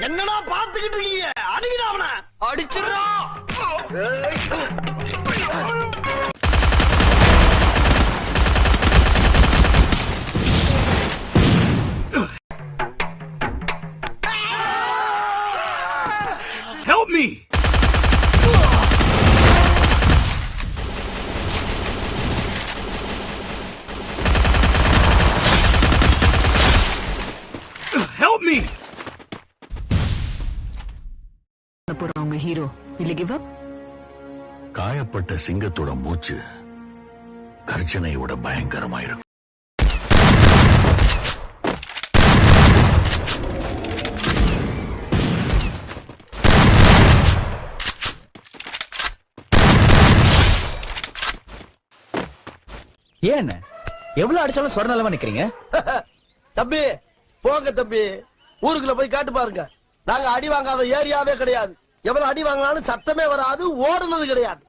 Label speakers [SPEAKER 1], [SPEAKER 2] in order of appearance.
[SPEAKER 1] என்னடா பாத்துக்கிட்டு இருக்கீங்க? அடிங்கடா அவன.
[SPEAKER 2] அடிச்சிரா.
[SPEAKER 3] Help me! Help me!
[SPEAKER 4] போறவங்க ஹீரோ இல்ல கிவ் அப்.
[SPEAKER 5] காயப்பட்ட சிங்கத்தோட மூச்சு கர்ஜனை விட பயங்கரமாயிருக்கும்.
[SPEAKER 6] ஏன் எவ்வளவு அடிச்சாலும் சொர நிலமா நிக்கிறீங்க?
[SPEAKER 1] தம்பி போங்க தம்பி, ஊருக்குள்ள போய் காட்டு பாருங்க. நாங்க அடி வாங்காத ஏரியாவே கிடையாது. எவ்வளவு அடி வாங்கினாலும் சத்தமே வராது, ஓடுனது கிடையாது.